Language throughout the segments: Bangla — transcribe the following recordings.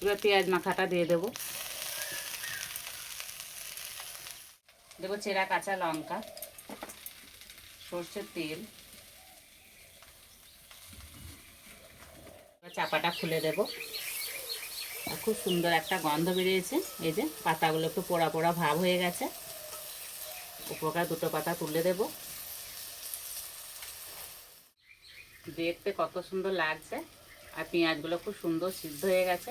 এবার পেঁয়াজ মাখাটা দিয়ে দেবো। দেবো চেরা কাঁচা লঙ্কা, সর্ষের তেল, চাপাটা খুলে দেব। খুব সুন্দর একটা গন্ধ বেরিয়েছে। এই যে পাতাগুলো একটু পোড়া পোড়া ভাব হয়ে গেছে। উপরকার দুটো পাতা তুলে দেব। দেখতে কত সুন্দর লাগছে, আর পেঁয়াজগুলো খুব সুন্দর সিদ্ধ হয়ে গেছে।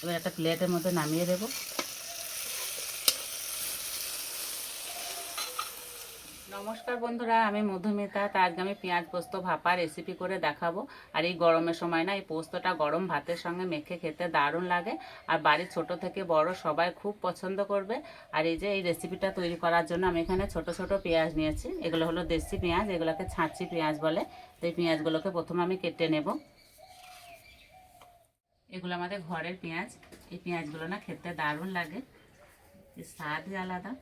এবার একটা প্লেটের মধ্যে নামিয়ে দেব। নমস্কার বন্ধুরা, আমি মধুমিতা। আজকে আমি পেঁয়াজ পোস্ত ভাপা রেসিপি করে দেখাবো। আর এই গরমের সময় না এই পোস্তটা গরম ভাতের সঙ্গে মেখে খেতে দারুণ লাগে, আর বাড়ির ছোট থেকে বড় সবাই খুব পছন্দ করবে। আর এই যে এই রেসিপিটা তৈরি করার জন্য আমি এখানে ছোট ছোট পেঁয়াজ নিয়েছি। এগুলো হলো দেশি পেঁয়াজ, এগুলোকে ছাঁচি পেঁয়াজ বলে। তো এই পেঁয়াজগুলোকে প্রথমে আমি কেটে নেব। এগুলো আমাদের ঘরের পেঁয়াজ। এই পেঁয়াজগুলো না খেতে দারুণ লাগে, এর স্বাদই আলাদা।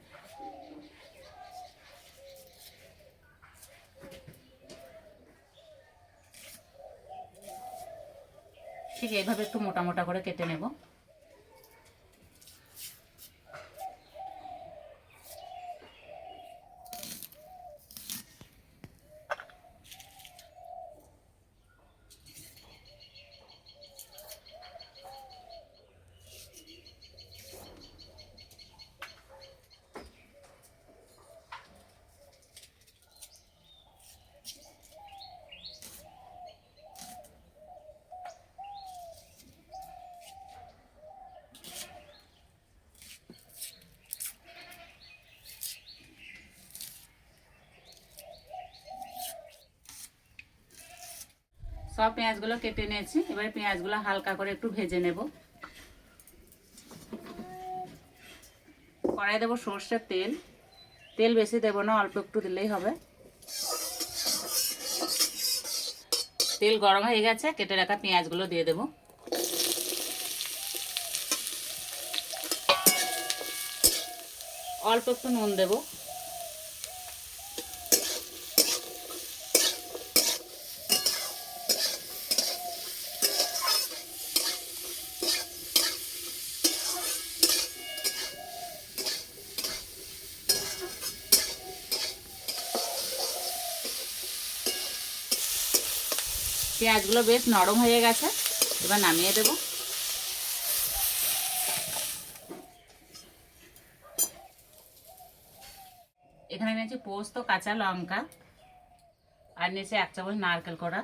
ঠিক এইভাবে একটু মোটা মোটা করে কেটে নেব। সব পেঁয়াজগুলো কেটে নিয়েছি। এবারে পেঁয়াজগুলো হালকা করে একটু ভেজে নেব। কড়াই দেবো সর্ষের তেল। তেল বেশি দেবো না, অল্প একটু দিলেই হবে। তেল গরম হয়ে গেছে, কেটে রাখা পেঁয়াজগুলো দিয়ে দেবো। অল্প একটু নুন দেবো। পেঁয়াজগুলো বেশ নরম হয়ে গেছে, এবার নামিয়ে দেব। এখানে নিয়েছি পোস্ত, কাঁচা লঙ্কা, আর নিয়েছি 1 চামচ নারকেল কোড়া।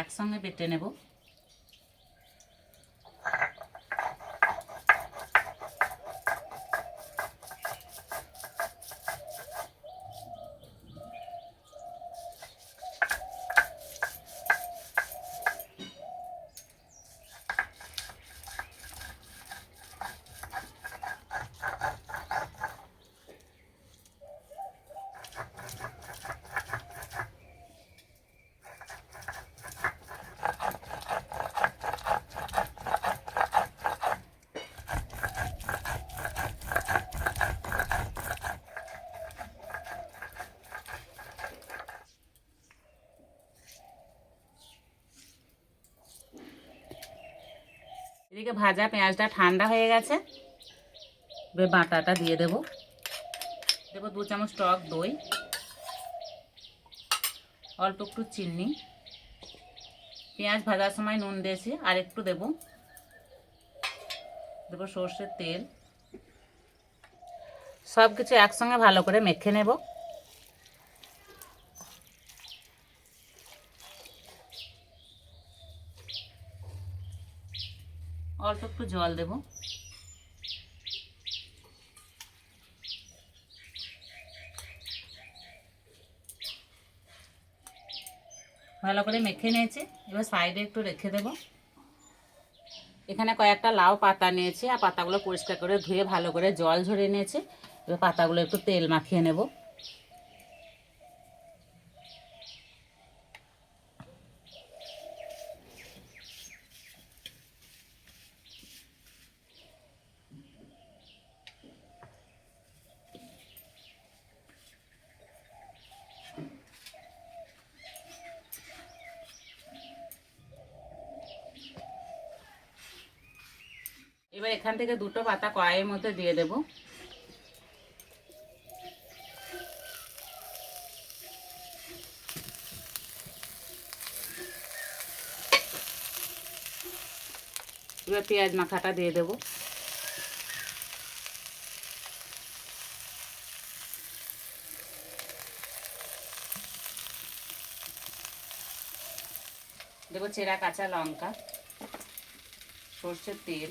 একসঙ্গে বেটে নেব। এদিকে ভাজা পেঁয়াজটা ঠান্ডা হয়ে গেছে। এবার বাটাটা দিয়ে দেব। দেবো 2 চামচ টক দই, অল্প একটু চিনি, পেঁয়াজ ভাজার সময় নুন দিয়েছি, আর একটু দেবো। দেবো সর্ষের তেল। সব কিছু একসঙ্গে ভালো করে মেখে নেব। অল্প একটু জল দেব। ভালো করে মেখে নিয়েছি, এবার সাইডে একটু রেখে দেব। এখানে কয়েকটা লাউ পাতা নিয়েছি, আর পাতাগুলো পরিষ্কার করে ধুয়ে ভালো করে জল ঝরিয়ে নিয়েছি। এবার পাতাগুলো একটু তেল মাখিয়ে নেব। এবার এখান থেকে দুটো পাতা কড়াইয়ের মধ্যে দিয়ে দেব। এবার পেঁয়াজ মাখাটা দিয়ে দেব। দেব চেরা কাঁচা লঙ্কা, সর্ষের তেল,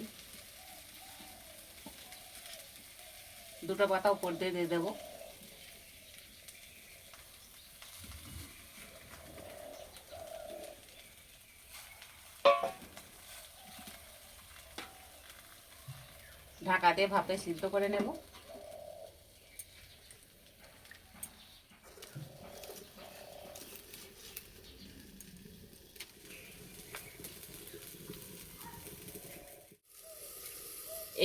দুটো পাতা উপর দিয়ে দিয়ে দেবো। ঢাকা দিয়ে ভাপে সিদ্ধ করে নেব।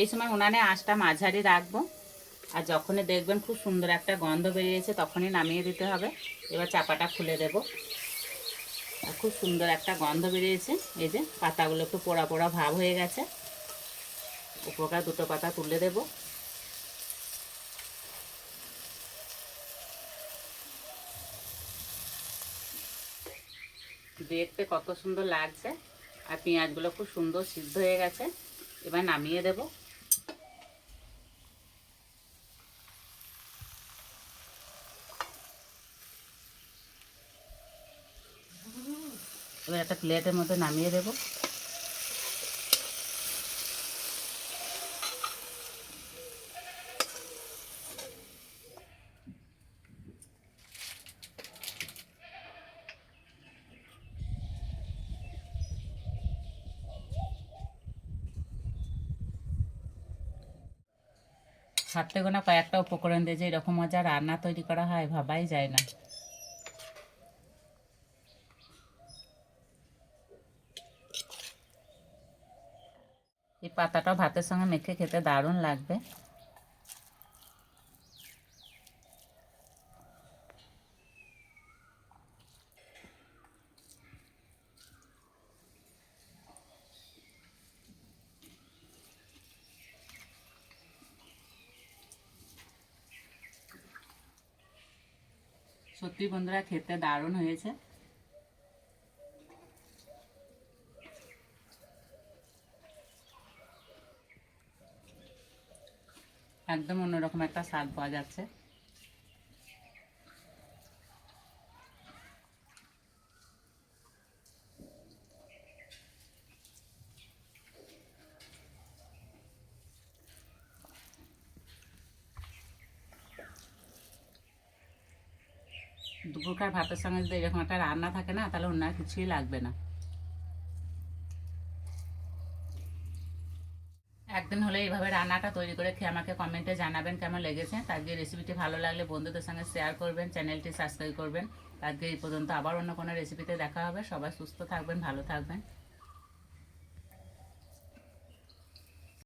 এই সময় উনানে আঁচটা মাঝারি রাখবো, আর যখনই দেখবেন খুব সুন্দর একটা গন্ধ বেরিয়েছে তখনই নামিয়ে দিতে হবে। এবার চাপাটা খুলে দেব। আর খুব সুন্দর একটা গন্ধ বেরিয়েছে। এই যে পাতাগুলো একটু পোড়া পোড়া ভাব হয়ে গেছে। উপরকার দুটো পাতা তুলে দেব। দেখতে কত সুন্দর লাগছে, আর পেঁয়াজগুলো খুব সুন্দর সিদ্ধ হয়ে গেছে। এবার নামিয়ে দেব। এবার একটা প্লেটের মধ্যে নামিয়ে দেব। হাতে গোনা কয়েকটা উপকরণ দিয়ে যে এরকম মজা রান্না তৈরি করা হয় ভাবাই যায় না। এই পাতাটা ভাতের সঙ্গে মেখে খেতে দারুণ লাগবে। সত্যি বন্ধুরা খেতে দারুণ হয়েছে। একদম অন্যরকম একটা স্বাদ পাওয়া যাচ্ছে। দুপুরকার ভাতের সঙ্গে যদি এরকম একটা রান্না থাকে না, তাহলে অন্য আর কিছুই লাগবে না। একদিন হলে এইভাবে রান্নাটা তৈরি করে খেয়ে আমাকে কমেন্টে জানাবেন কেমন লেগেছে। আজকে রেসিপিটি ভালো লাগলে বন্ধুদের সঙ্গে শেয়ার করবেন, চ্যানেলটি সাবস্ক্রাইব করবেন। আজকে এই পর্যন্ত, আবার অন্য কোনো রেসিপিতে দেখা হবে। সবাই সুস্থ থাকবেন, ভালো থাকবেন।